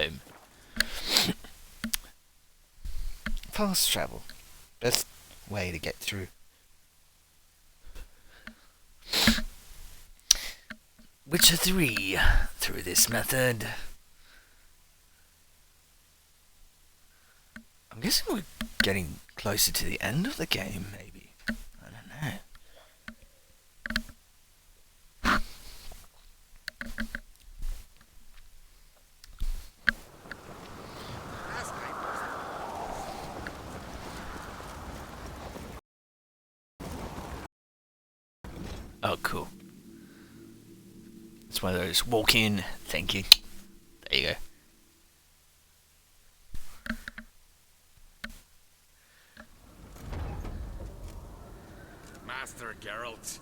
Boom. Fast travel. Best way to get through. Witcher 3 through this method. I'm guessing we're getting closer to the end of the game, maybe. I don't know. Oh, cool. It's one of those walk in, thank you. There you go. Master Geralt,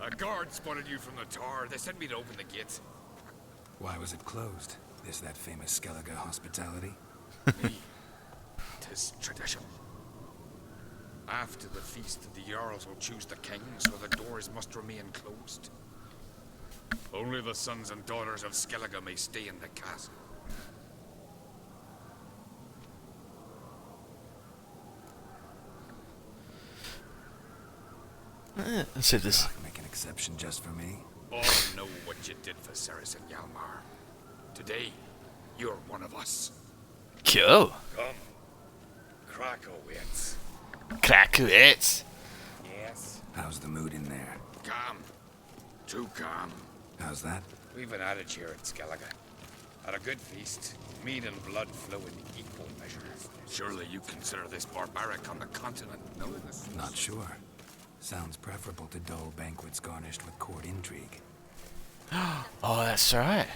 a guard spotted you from the tower. They sent me to open the gate. Why was it closed? Is that famous Skellige hospitality? Me. 'Tis tradition. After the feast, the Jarls will choose the king, so the doors must remain closed. Only the sons and daughters of Skellige may stay in the castle. So this. Make an exception just for me. All know what you did for Ceres and Hjalmar. Today, you're one of us. Cool. Come. Krakowitz. Krakowitz. Yes. How's the mood in there? Calm. Too calm. How's that? We've an adage here at Skellige. At a good feast, meat and blood flow in equal measure. Surely you consider this barbaric on the continent, no? Not sure. Sounds preferable to dull banquets garnished with court intrigue. Oh, that's right.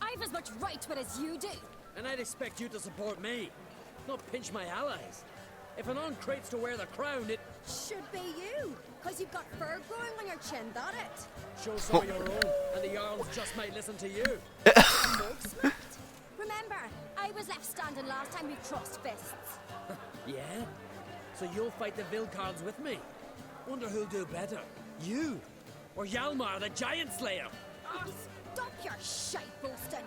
I've as much right to it as you do. And I'd expect you to support me, not pinch my allies. If an on crates to wear the crown, it Should be you, because you've got fur growing on your chin, that it? shows some of your own, and the Jarls just might listen to you. Mug smacked. Remember, I was left standing last time we crossed fists. Yeah? So you'll fight the Vilcards with me? Wonder who'll do better, you or Hjalmar the Giant Slayer? Oh, stop your shite boasting.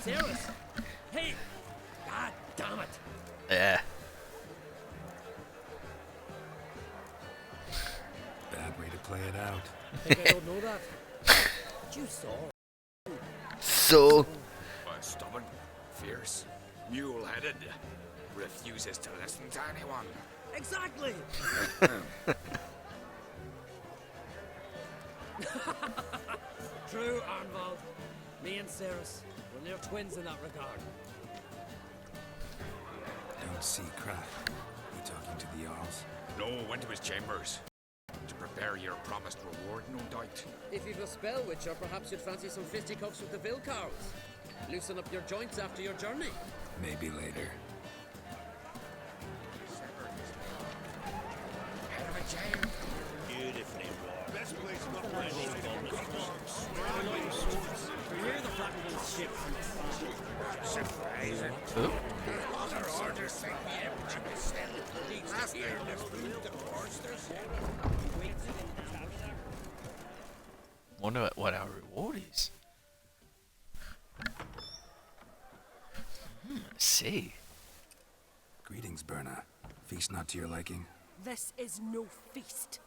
Ceres? Hey! God damn it! Yeah. Bad way to play it out. Think I don't know that? But you saw. So. Stubborn, fierce, mule-headed, refuses to listen to anyone. Exactly! True, Arnvald. Me and Ceres, we're near twins in that regard. Don't see Krak. You talking to the Jarls? No, went to his chambers. To prepare your promised reward, no doubt. If you've a spell, Witcher, perhaps you'd fancy some fisticuffs with the Vilcards. Loosen up your joints after your journey. Maybe later. Head of a giant. Beautifully wrought. Best place in the Hear the flap of his ship. Oh. Other orders say the Emperor will send the last year to food the foresters. Wonder what our reward is. Let's see. Greetings, Berna. Feast not to your liking? This is no feast.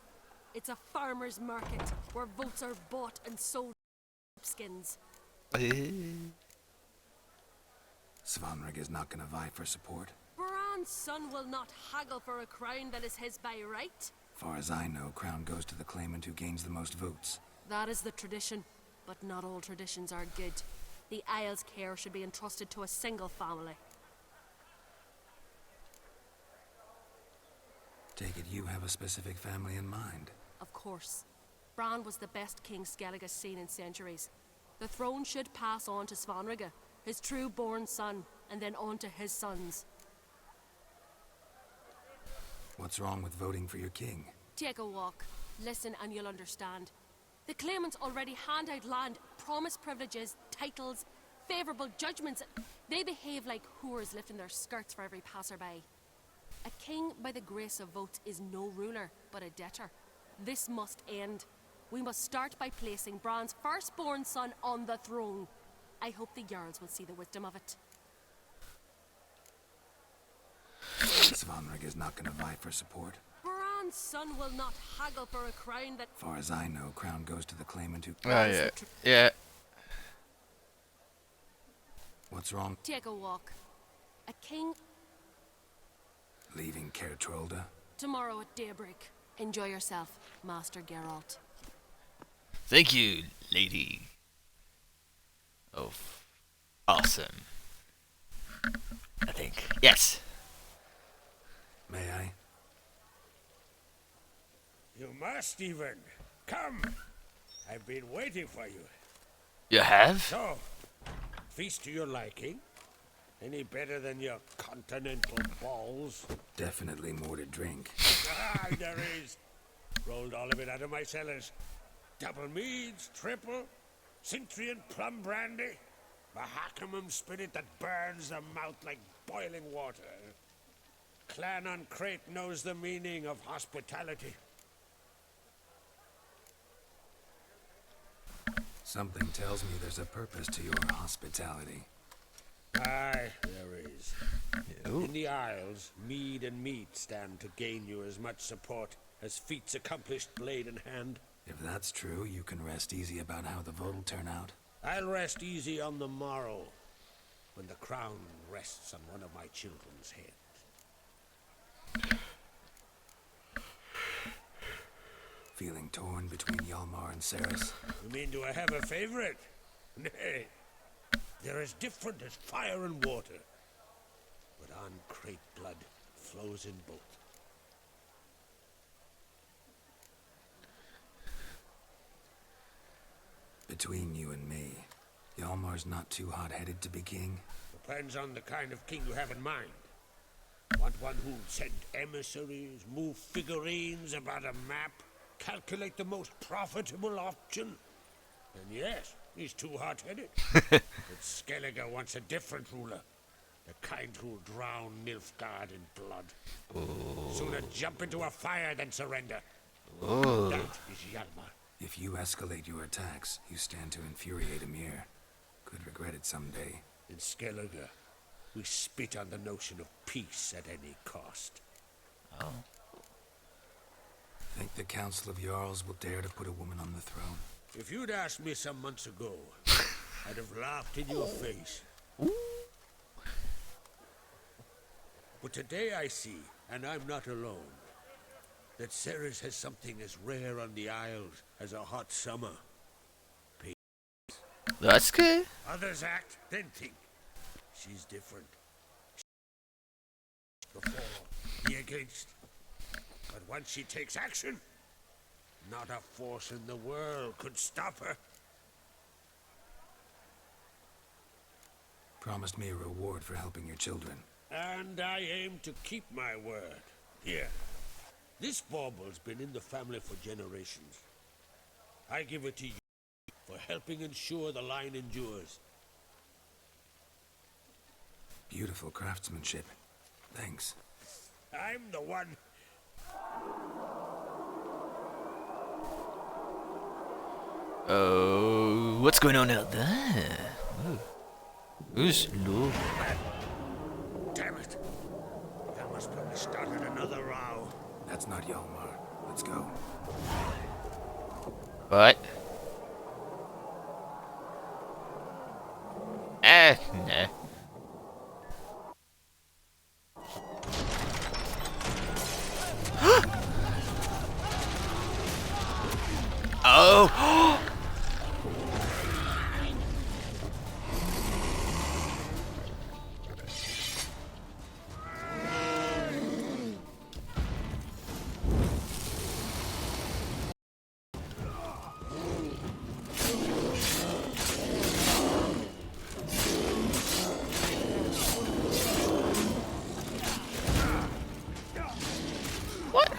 It's a farmer's market where votes are bought and sold skins. Svanrig is not gonna vie for support. Bran's son will not haggle for a crown that is his by right. Far as I know, crown goes to the claimant who gains the most votes. That is the tradition, but not all traditions are good. The Isle's care should be entrusted to a single family. Take it you have a specific family in mind. Of course. Bran was the best king Skellige has seen in centuries. The throne should pass on to Svanrige, his true-born son, and then on to his sons. What's wrong with voting for your king? Take a walk. Listen and you'll understand. The claimants already hand out land, promise privileges, titles, favourable judgments. They behave like whores lifting their skirts for every passerby. A king by the grace of votes is no ruler, but a debtor. This must end. We must start by placing Bran's firstborn son on the throne. I hope the Jarls will see the wisdom of it. Svanrig is not going to vie for support. Bran's son will not haggle for a crown that... Far as I know, crown goes to the claimant who... Oh, yeah. Yeah. What's wrong? Take a walk. A king... Leaving Caer Trolda? Tomorrow at daybreak. Enjoy yourself, Master Geralt. Thank you, lady. Oh, awesome. I think. Yes. May I? You must, Stephen. Come. I've been waiting for you. You have? So, feast to your liking? Any better than your continental balls? Definitely more to drink. Ah, there is. Rolled all of it out of my cellars. Double meads, triple, Cintrian plum brandy, Mahakimum spirit that burns the mouth like boiling water. Clan on Crate knows the meaning of hospitality. Something tells me there's a purpose to your hospitality. Aye, there is. No. In the Isles, mead and meat stand to gain you as much support as feats accomplished blade in hand. If that's true, you can rest easy about how the vote will turn out. I'll rest easy on the morrow, when the crown rests on one of my children's heads. Feeling torn between Hjalmar and Cerys? You mean, do I have a favorite? Nay. They're as different as fire and water. But on Crate blood flows in both. Between you and me, Hjalmar's not too hot-headed to be king. Depends on the kind of king you have in mind. Want one who'll send emissaries, move figurines about a map, calculate the most profitable option? And yes, he's too hot-headed. But Skellige wants a different ruler. The kind who'll drown Nilfgaard in blood. Sooner jump into a fire than surrender. That is Hjalmar. If you escalate your attacks, you stand to infuriate Emir. Could regret it someday. In Skellige, we spit on the notion of peace at any cost. Oh. Think the Council of Jarls will dare to put a woman on the throne? If you'd asked me some months ago, I'd have laughed in your face. But today I see, and I'm not alone, that Cerys has something as rare on the Isles as a hot summer. That's good. Others act, then think. She's different. Before, be against. But once she takes action, not a force in the world could stop her. Promised me a reward for helping your children. And I aim to keep my word. Here. This bauble's been in the family for generations. I give it to you for helping ensure the line endures. Beautiful craftsmanship. Thanks. I'm the one. Oh, what's going on out there? Oh. Who's low? Damn it. That must probably started another row. That's not Hjalmar. Let's go. What? Nah. Oh! What?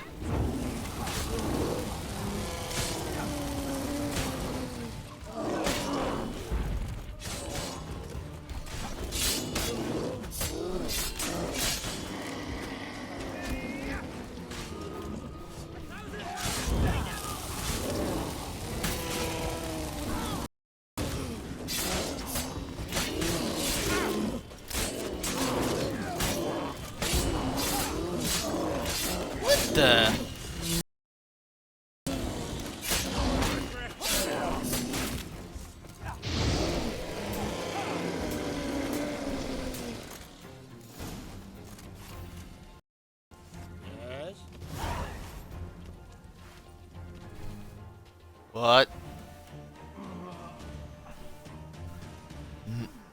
the? Yes? What?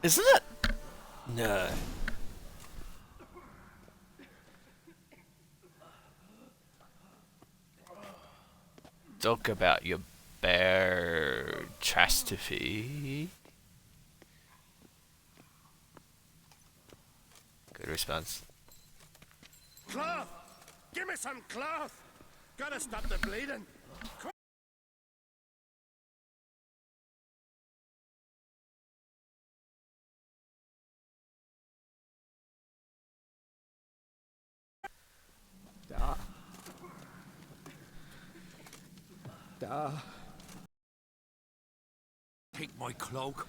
Isn't it? No. Talk about your bear chastity. Good response. Cloth! Give me some cloth! Gotta stop the bleeding! Take my cloak.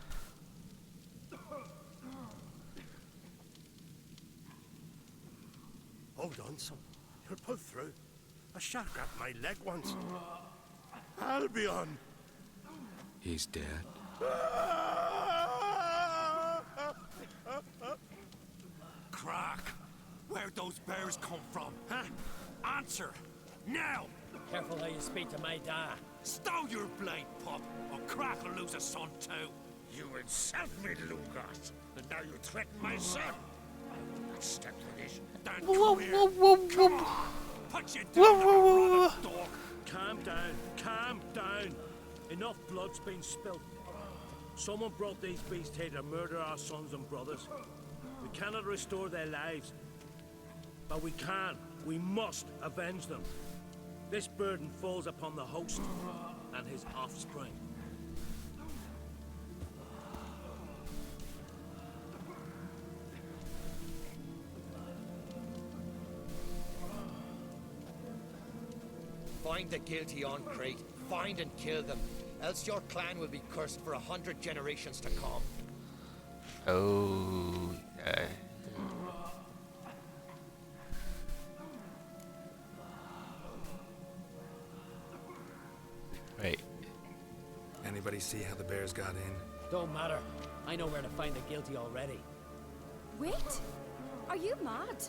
Hold on, son. You'll pull through. A shark grabbed my leg once. Albion! He's dead. Crack! Where'd those bears come from, huh? Answer! Now! Careful how you speak to my dad. Stow your blade, pup, or Crack will lose a son too. You insult me, Lucas, and now you threaten my son. Step to this. Dan, come here. Come on. Put you down, like a dog. Calm down, calm down. Enough blood's been spilled. Someone brought these beasts here to murder our sons and brothers. We cannot restore their lives. But we must avenge them. This burden falls upon the host and his offspring. Find the guilty on Crate, find and kill them, else your clan will be cursed for 100 generations to come. Oh, yeah. Wait. Anybody see how the bears got in? Don't matter. I know where to find the guilty already. Wait! Are you mad?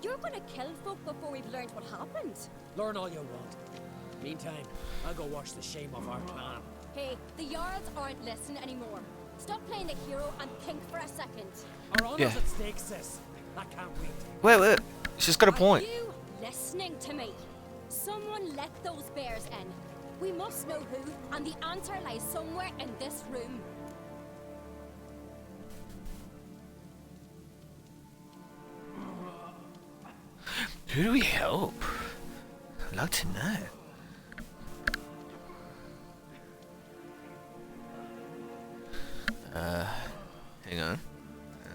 You're gonna kill folk before we've learned what happened. Learn all you want. Meantime, I'll go wash the shame off our clan. Hey, the Jarls aren't listening anymore. Stop playing the hero and think for a second. Our honor's Yeah. at stake, sis. I can't wait. Wait. She's got a point. Are you listening to me? Someone let those bears in. We must know who, and the answer lies somewhere in this room. Who do we help? I'd like to know. Hang on.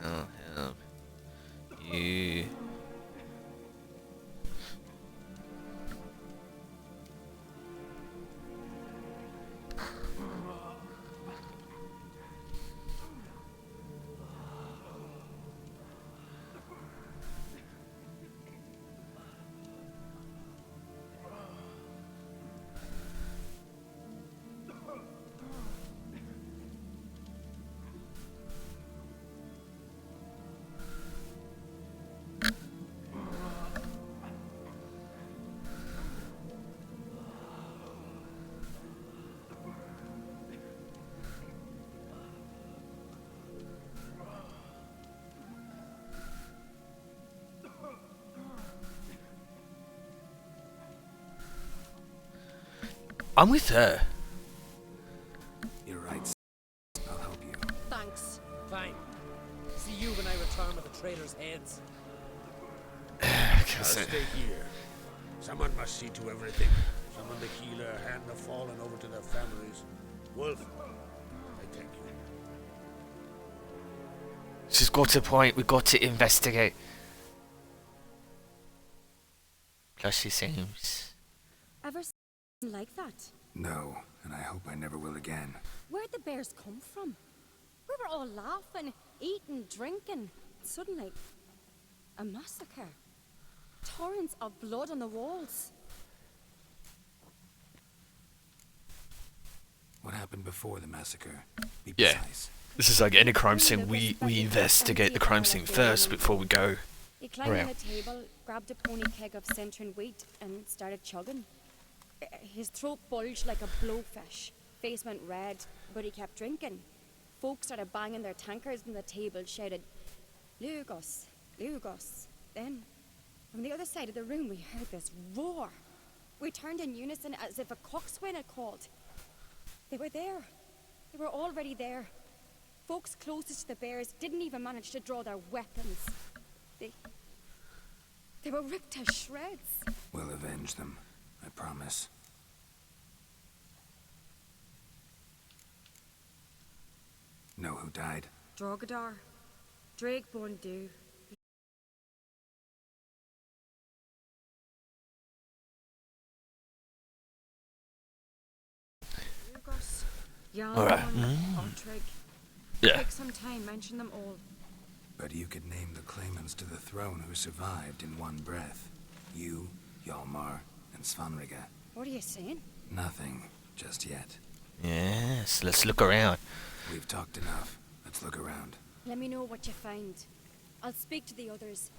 I'll help you. I'm with her. You're right. I'll help you. Thanks. Fine. See you when I return with the traitors' heads. I'll stay here. Someone must see to everything. Someone the healer, hand the fallen over to their families. Wolf, I thank you. She's got a point. We've got to investigate. Plus, she seems. Ever seen like that? No, and I hope I never will again. Where'd the bears come from? We were all laughing, eating, drinking. Suddenly, a massacre. Torrents of blood on the walls. What happened before the massacre? Be Yeah. precise. This is like any crime scene. We investigate the crime scene first before we go. He climbed on Around. a table, grabbed a pony keg of centering wheat, and started chugging. His throat bulged like a blowfish. Face went red, but he kept drinking. Folks started banging their tankards on the table, shouted, "Lugos, Lugos." Then, from the other side of the room, we heard this roar. We turned in unison as if a coxswain had called. They were there. They were already there. Folks closest to the bears didn't even manage to draw their weapons. They were ripped to shreds. We'll avenge them, I promise. Know who died? Drogadar. Drakeborn do. Lugos. Alright. Ontrig. Yeah. Take some time, mention them all. But you could name the claimants to the throne who survived in one breath. You, Hjalmar, and Svanriga. What are you saying? Nothing, just yet. Yes, let's look around. We've talked enough. Let's look around. Let me know what you find. I'll speak to the others.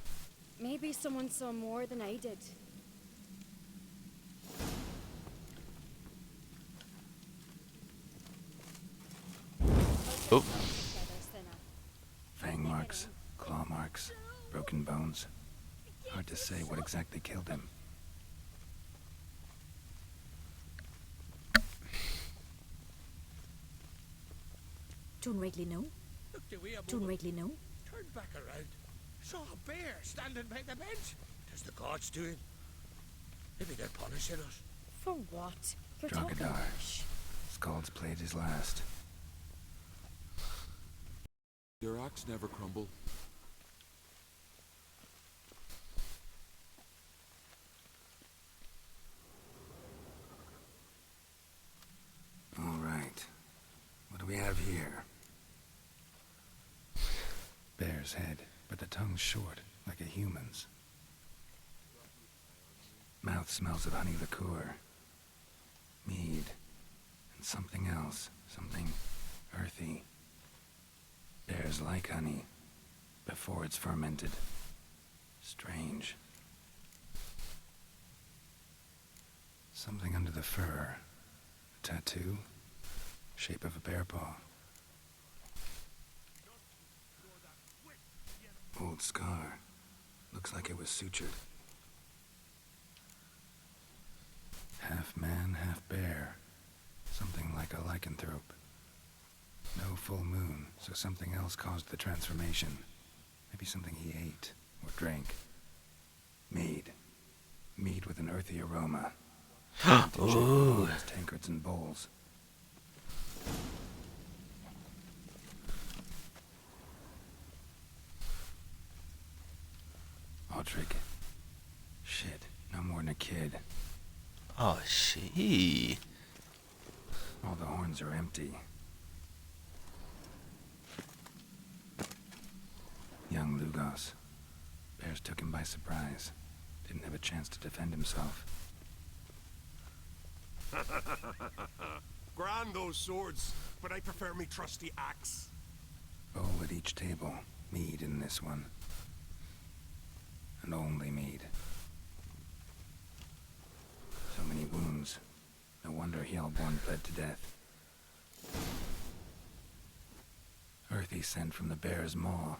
Maybe someone saw more than I did. Oh, Fang marks, claw marks, broken bones. Hard to say what exactly killed him. Don't rightly know. Looked away a Don't moment, rightly know. turned back around. Saw a bear standing by the bench. Tis the gods doing. Maybe they're punishing us. For what? You're talking Drogadar. rubbish. Skald's played his last. Your axe never crumble. All right. What do we have here? Bear's head, but the tongue's short, like a human's. Mouth smells of honey liqueur. Mead. And something else. Something earthy. Bears like honey, before it's fermented. Strange. Something under the fur. A tattoo. Shape of a bear paw. Old scar. Looks like it was sutured. Half man, half bear. Something like a lycanthrope. No full moon, so something else caused the transformation. Maybe something he ate or drank. Mead. Mead with an earthy aroma. Ooh. Tankards and bowls. Aldrich. Shit, no more than a kid. Oh, she. All the horns are empty. Young Lugos. Bears took him by surprise. Didn't have a chance to defend himself. Grand those swords, but I prefer me trusty axe. Bowl at each table. Mead in this one. And only mead. So many wounds. No wonder Hjalborn bled to death. Earthy scent from the bear's maw.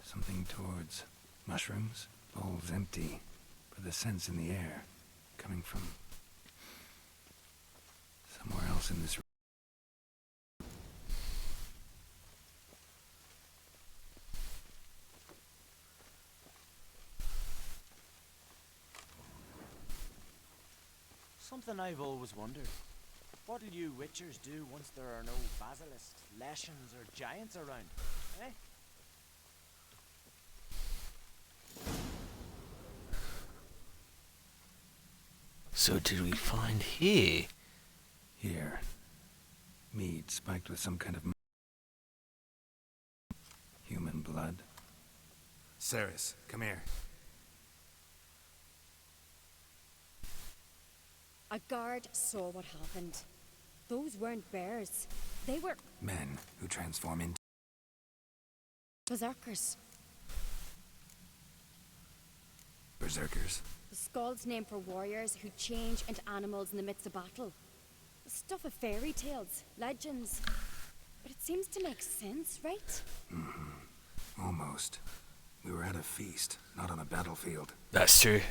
Something towards mushrooms. Bowls empty, but the scent's in the air. Coming from somewhere else in this room. Something I've always wondered. What'll you witchers do once there are no basilisks, leshens, or giants around? Eh? So did we find here? Here. Mead spiked with some kind of human blood. Ceres, come here. A guard saw what happened. Those weren't bears. They were Men who transform into berserkers. berserkers. The Skald's name for warriors who change into animals in the midst of battle. The stuff of fairy tales, legends. But it seems to make sense, right? Almost. We were at a feast, not on a battlefield. That's true.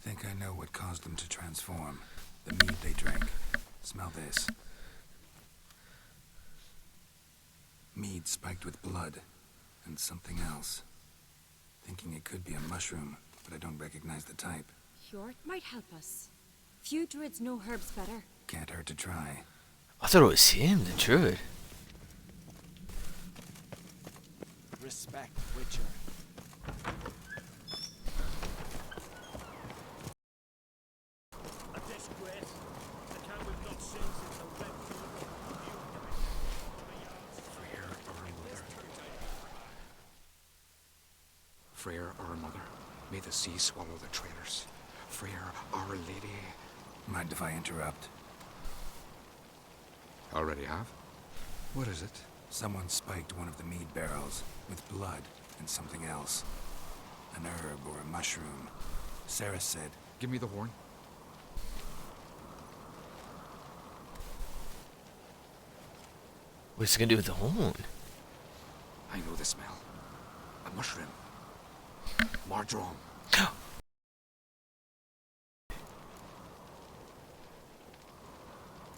Think I know what caused them to transform. The mead they drank. Smell this. Mead spiked with blood. And something else. Thinking it could be a mushroom, but I don't recognize the type. Hjort might help us. Few druids know herbs better. Can't hurt to try. I thought it was him, the druid. Respect, Witcher. A disgrace. The camp we've not seen since the Red Fever. Freyr, our mother, may the sea swallow the traitors. Freyr, our lady. Mind if I interrupt? Already have? What is it? Someone spiked one of the mead barrels with blood and something else. An herb or a mushroom. Sarah said, Give me the horn. What's it gonna do with the horn? I know the smell. A mushroom. Mardrome.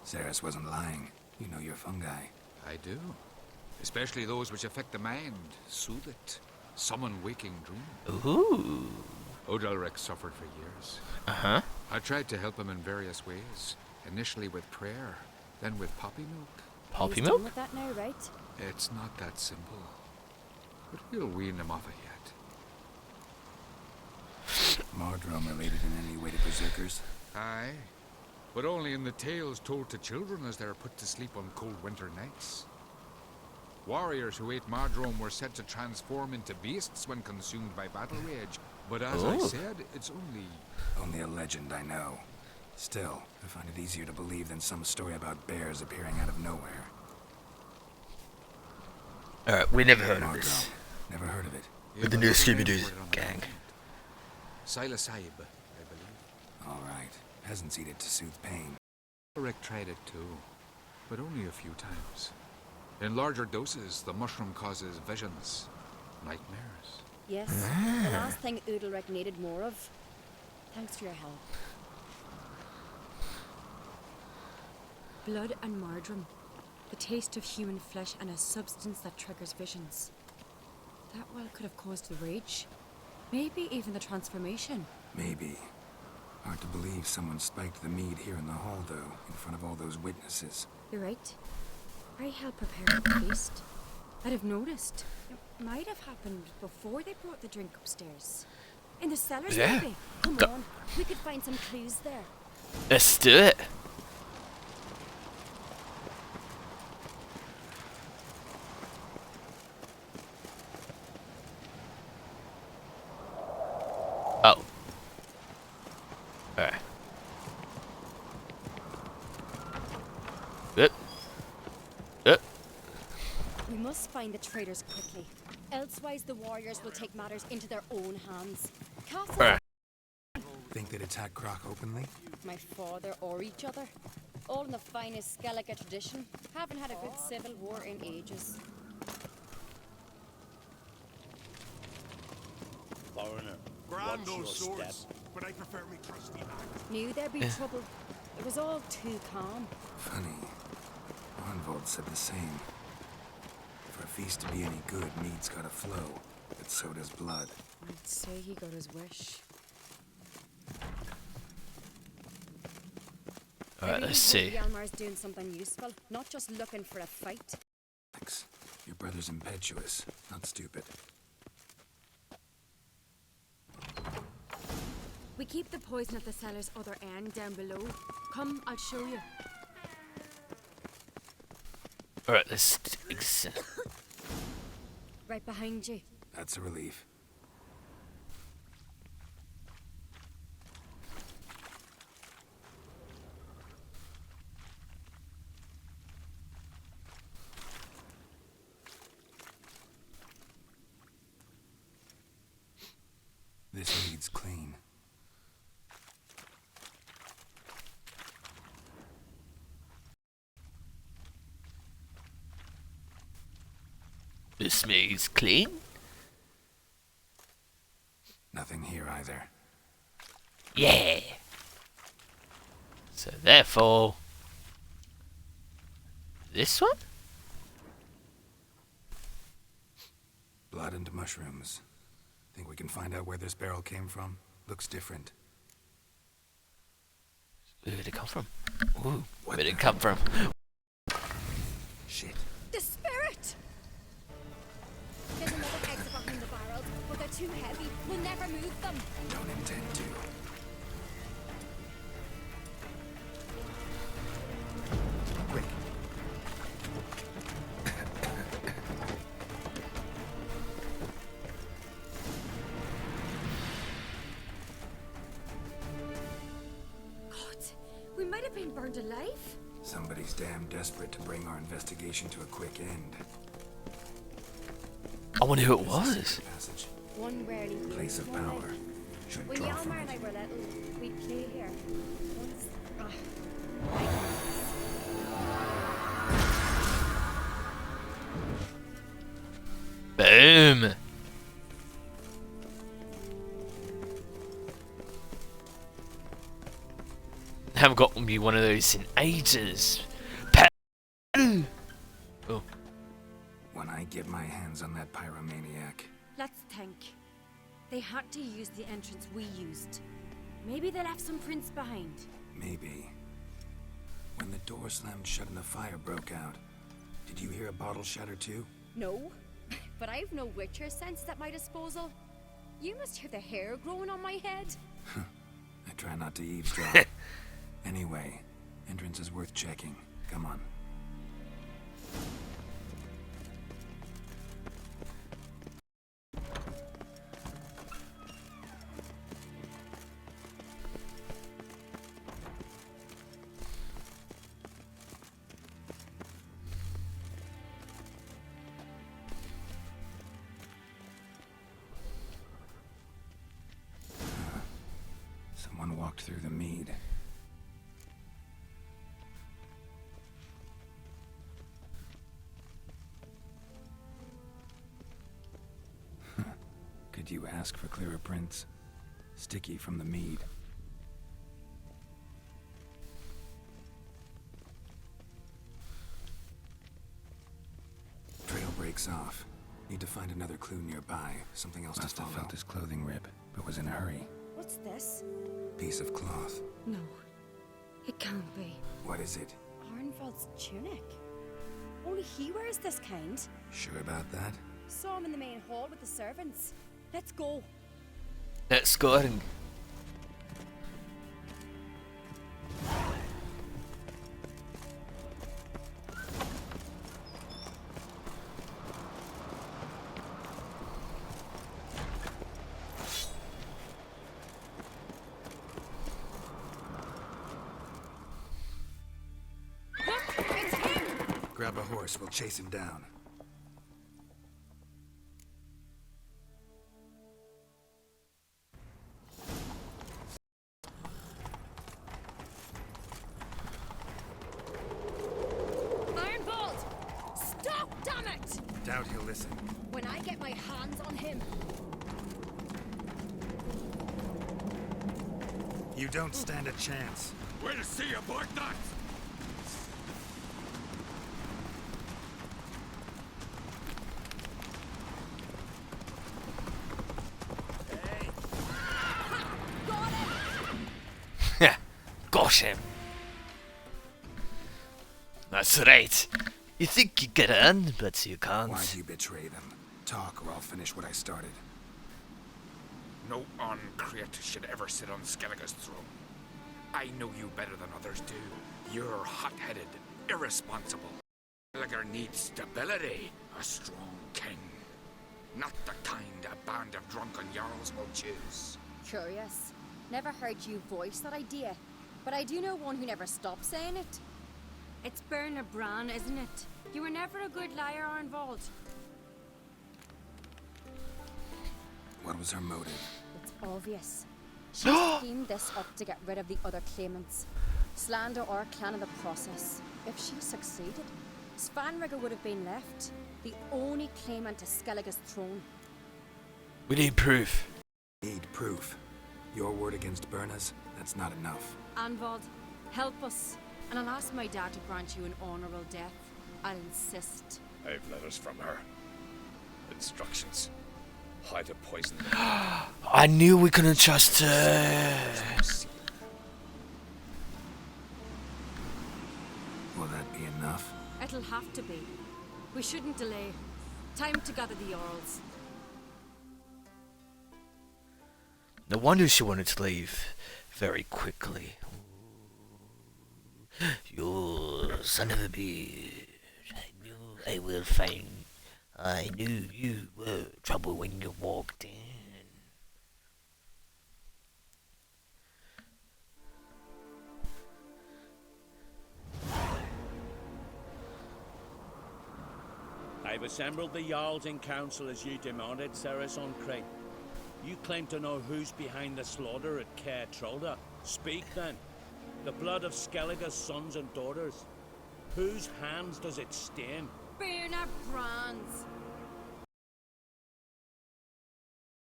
Saris wasn't lying. You know your fungi. I do. Especially those which affect the mind. Soothe it. Summon waking dreams. Ooh. Whodunnit suffered for years. Uh-huh. I tried to help him in various ways. Initially with prayer, then with poppy milk. Poppy He's milk? done with that now, right? It's not that simple. But we'll wean him off it yet. Mardrome related in any way to berserkers? Aye. But only in the tales told to children as they're put to sleep on cold winter nights. Warriors who ate Mardrome were said to transform into beasts when consumed by battle rage. But as I said, it's Only a legend, I know. Still, I find it easier to believe than some story about bears appearing out of nowhere. Alright, we never heard of this. Never heard of it. With the new Scooby-Doo gang. Silas Sahib, I believe. All right. Peasants eat it to soothe pain. Rick tried it too, but only a few times. In larger doses, the mushroom causes visions, nightmares. Yes, the last thing Whodunnit needed more of. Thanks for your help. Blood and Mardrome. The taste of human flesh and a substance that triggers visions. That well could have caused the rage. Maybe even the transformation. Maybe. Hard to believe someone spiked the mead here in the hall, though, in front of all those witnesses. You're right. I helped prepare the feast. I'd have noticed. It might have happened before they brought the drink upstairs. In the cellars, Yeah. maybe. Come on, we could find some clues there. Let's do it. Oh. Alright. Yep. Yep. We must find the traitors quickly. Elsewise, the warriors will take matters into their own hands. Castle, Alright. Think they'd attack Croc openly? my father or each other. All in the finest Skellige tradition. Haven't had a good civil war in ages. Foreigner, Grand watch your those swords, step. but I prefer me trusty axe. Knew there'd be trouble. It was all too calm. Funny. Arnvold said the same. For a feast to be any good, mead's gotta flow, but so does blood. I'd say he got his wish. Alright, let's see. Hjalmar's doing something useful, not just looking for a fight. Thanks. Your brother's impetuous, not stupid. We keep the poison at the cellar's other end down below. Come, I'll show you. Alright, let's examine. Right behind you. That's a relief. This needs clean. This means clean? Nothing here either. Yeah. So therefore, this one? Blood and mushrooms. Think we can find out where this barrel came from? Looks different. Where did it come from? Ooh, where did it come from? Shit. The spirit! There's another exit behind the barrels, but they're too heavy. We'll never move them. Don't intend to. Quick. God, we might have been burned alive. Somebody's damn desperate to bring our investigation to a quick end. I wonder who it was. Passage. One rarely used Place of one power. night. Should When draw Yalmar from and I it. were little, we'd play here. Once. Boom. Haven't got me one of those in ages. Oh. When I get my hands on that pyromaniac, Let's think. They had to use the entrance we used. Maybe they left some prints behind. maybe. When the door slammed shut and the fire broke out, did you hear a bottle shatter too? No, but I've no Witcher senses at my disposal. You must hear the hair growing on my head. I try not to eavesdrop. Anyway, entrance is worth checking. Come on. Someone walked through the mead. Could you ask for clearer prints? Sticky from the mead. Trail breaks off. Need to find another clue nearby. Something else Must to follow. Have felt his clothing rip, but was in a hurry. What's this? Piece of cloth. No, it can't be. What is it? Arnvald's tunic. Only he wears this kind. Sure about that? Saw him in the main hall with the servants. Let's go. Let's go ahead and... It's him! Grab a horse, we'll chase him down. Ironbolt! Stop, damn it! Doubt he'll listen. When I get my hands on him. You don't stand a chance. Way to see you, Whodunnit! Got him. That's right. You think you get in, but you can't. Why'd you betray them? Talk, or I'll finish what I started. No uncreate should ever sit on Skellige's throne. I know you better than others do. You're hot-headed, irresponsible. Skellige needs stability, a strong king. Not the kind a band of drunken jarls will choose. Curious. Never heard you voice that idea. But I do know one who never stops saying it. It's Berna Bran, isn't it? You were never a good liar, Arnvald. What was her motive? It's obvious. She schemed this up to get rid of the other claimants. Slander our clan in the process. If she succeeded, Svanrigger would have been left, the only claimant to Skellige's throne. We need proof. Need proof. Your word against Berna's, that's not enough. Anvald, help us, and I'll ask my dad to grant you an honourable death. I'll insist. I have letters from her. Instructions. How to poison them. I knew we couldn't trust her. Will that be enough? It'll have to be. We shouldn't delay. Time to gather the Earls. No wonder she wanted to leave very quickly. You son of a bitch. I knew I will find. I knew you were trouble when you walked in. I've assembled the Jarls in council as you demanded, Ceres on Crate. You claim to know who's behind the slaughter at Caer Trolda. Speak then. The blood of Skellige's sons and daughters. Whose hands does it stain? Berna Brands.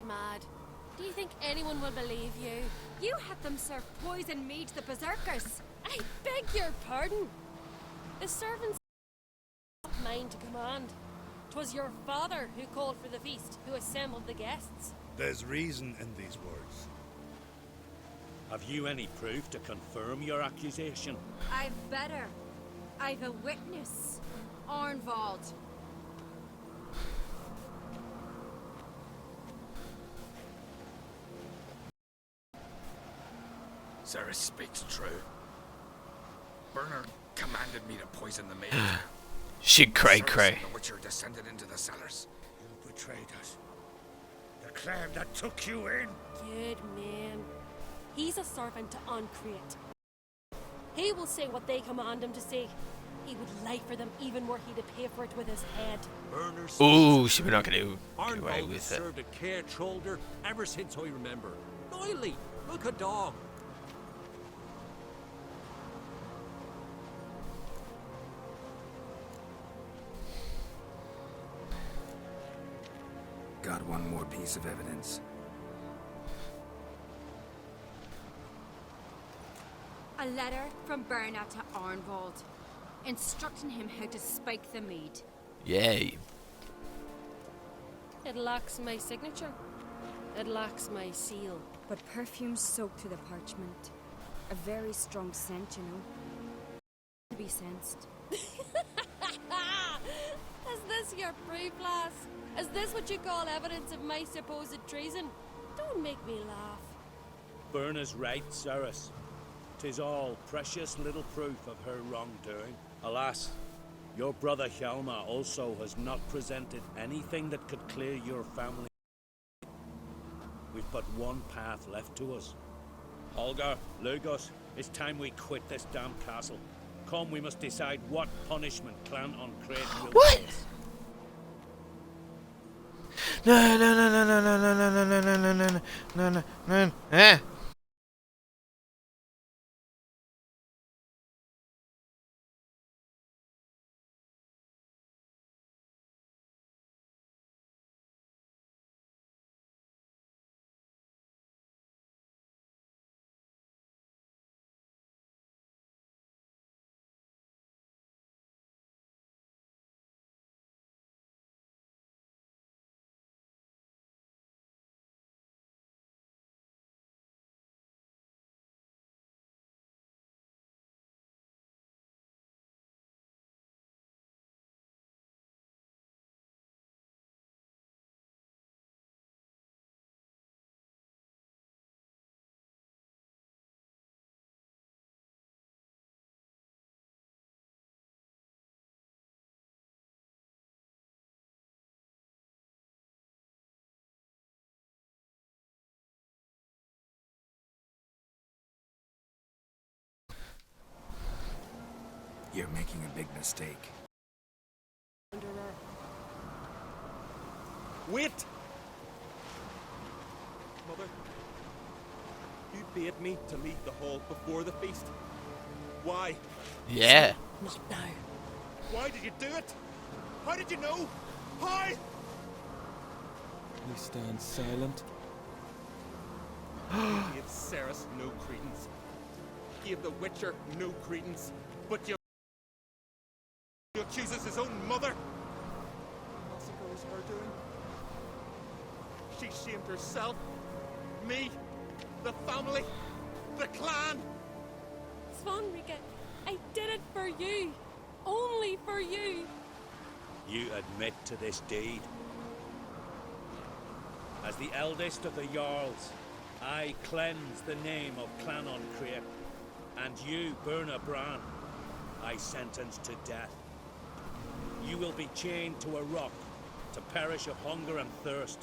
Mad. Do you think anyone will believe you? You had them serve poison mead to the berserkers. I beg your pardon. The servants not mine to command. 'Twas your father who called for the feast, who assembled the guests. There's reason in these words. Have you any proof to confirm your accusation? I've better. I've a witness. Arnvald. Ceres speaks true. Bernard commanded me to poison the maid. She cray. The Witcher descended into the cellars. You betrayed us. The clan that took you in. Good man. He's a servant to Uncreate. He will say what they command him to say. He would lie for them even were he to pay for it with his head. Ooh, she we're not gonna get away Arnvald with it. served at Caer Trolder ever since I remember. Noily, look a dog. Got one more piece of evidence. A letter from Berna to Arnvald, instructing him how to spike the mead. Yay. It lacks my signature. It lacks my seal. But perfume soaked through the parchment. A very strong scent, you know. To be sensed. Is this your proof, lass? Is this what you call evidence of my supposed treason? Don't make me laugh. Berna's right, Ceres. 'Tis all precious little proof of her wrongdoing. Alas, your brother Hjalmar also has not presented anything that could clear your family. We've but one path left to us. Holger, Lugos, it's time we quit this damn castle. Come, we must decide what punishment Clan Uncreate will face. No. You're making a big mistake. Wait! mother? You bade me to leave the hall before the feast. Why? Yeah. Not now. Why did you do it? How did you know? How? You stand silent. You gave Ceres no credence. Gave the Witcher no credence. But you accuses his own mother. Massacre was her doing. She shamed herself, me, the family, the clan. Svanrika, I did it for you. Only for you. You admit to this deed. As the eldest of the Jarls, I cleanse the name of Clanon Creep, and you, Burna Bran, I sentence to death. You will be chained to a rock to perish of hunger and thirst,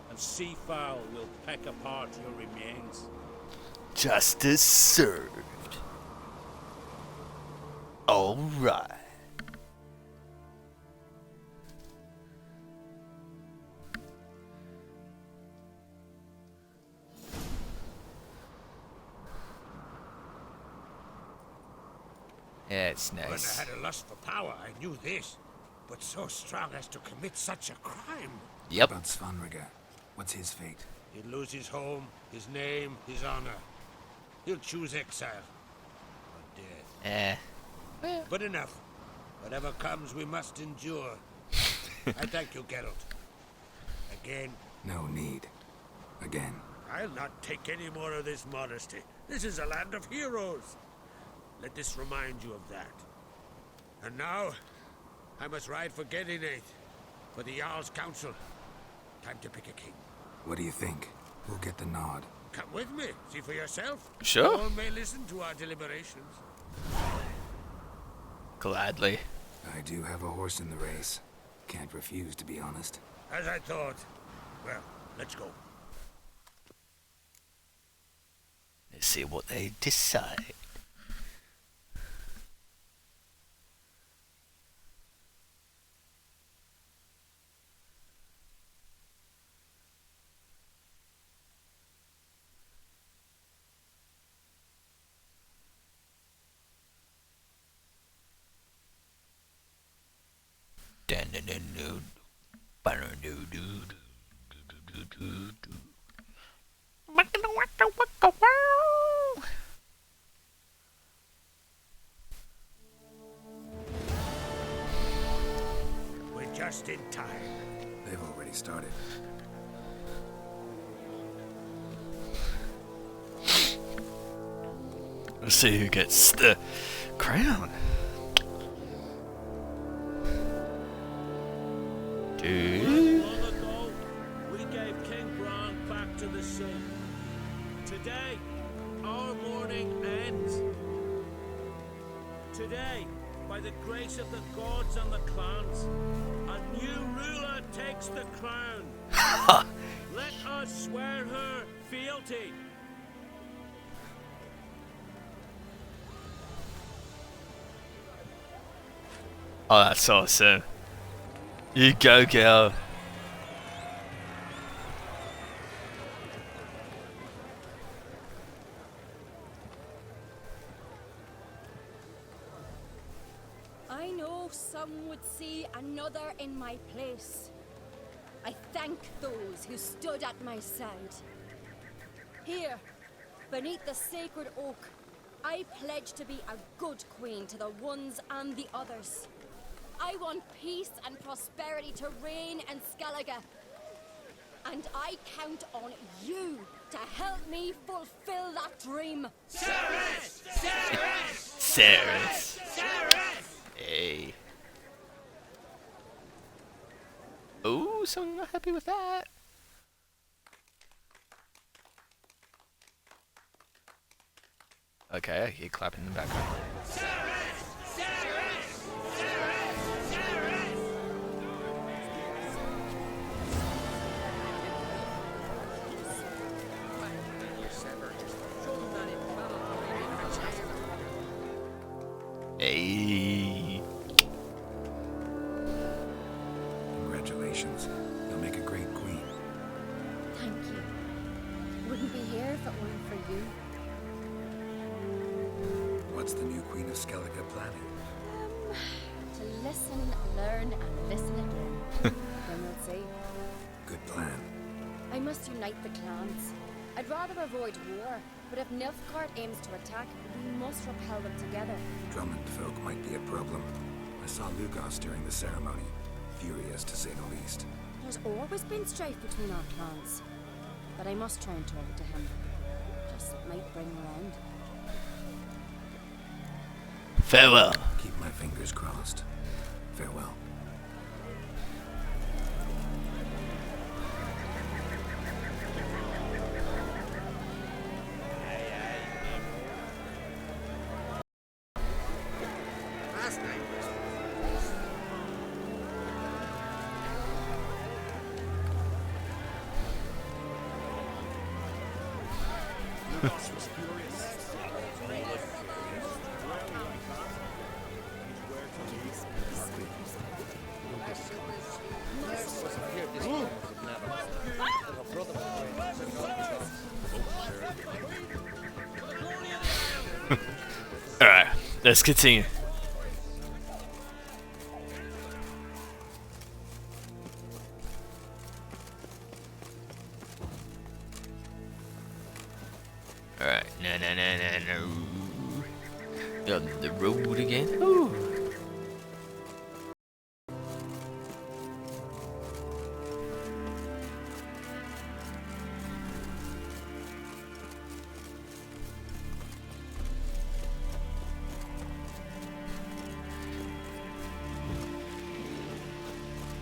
and sea fowl will peck apart your remains. Justice served. All right. Yeah, it's When I nice. had a lust for power, I knew this. But so strong as to commit such a crime. Yep. About Svanrika, what's his fate? He'll lose his home, his name, his honor. He'll choose exile. Or death. But enough. Whatever comes, we must endure. I thank you, Geralt. Again. No need. Again. I'll not take any more of this modesty. This is a land of heroes. Let this remind you of that. And now, I must ride for Gedinate, for the Jarl's Council. Time to pick a king. What do you think? Who'll get the nod? Come with me, see for yourself. Sure. All may listen to our deliberations. Gladly. I do have a horse in the race. Can't refuse, to be honest. As I thought. Well, let's go. Let's see what they decide. We're just in time. They've already started. Let's see who gets the crown. Dude. Long ago, we gave King Bran back to the sea. Today, our mourning ends. Today, by the grace of the gods and the clans, a new ruler takes the crown. Let us swear her fealty. Oh, that's awesome. You go, girl. I know some would see another in my place. I thank those who stood at my side. Here, beneath the sacred oak, I pledge to be a good queen to the ones and the others. I want peace and prosperity to reign in Skellige. And I count on you to help me fulfill that dream. Ceres! Ceres! Ceres. Ceres! Hey. Oh, someone not happy with that. Okay, I hear clapping in the background. Hey. Congratulations. You'll make a great queen. Thank you. Wouldn't be here if it weren't for you. What's the new Queen of Skellige planning? To listen, learn, and listen again. Then we'll see. Good plan. I must unite the clans. I'd rather avoid war, but if Nilfgaard aims to attack, we must repel them together. Drummond folk might be a problem. I saw Lugos during the ceremony. Furious, to say the least. There's always been strife between our clans. But I must try and talk to him. Just might bring her end. Farewell. Keep my fingers crossed. Farewell. Alright, let's continue. Alright, no. On the road again. Ooh.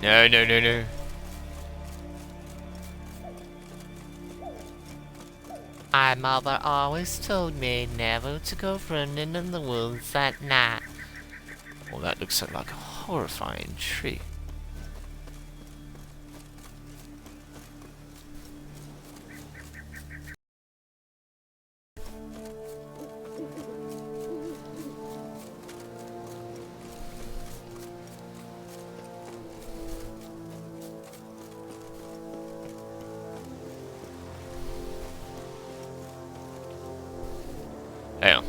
No. My mother always told me never to go running in the woods at night. Well, that looks like a horrifying tree. Damn.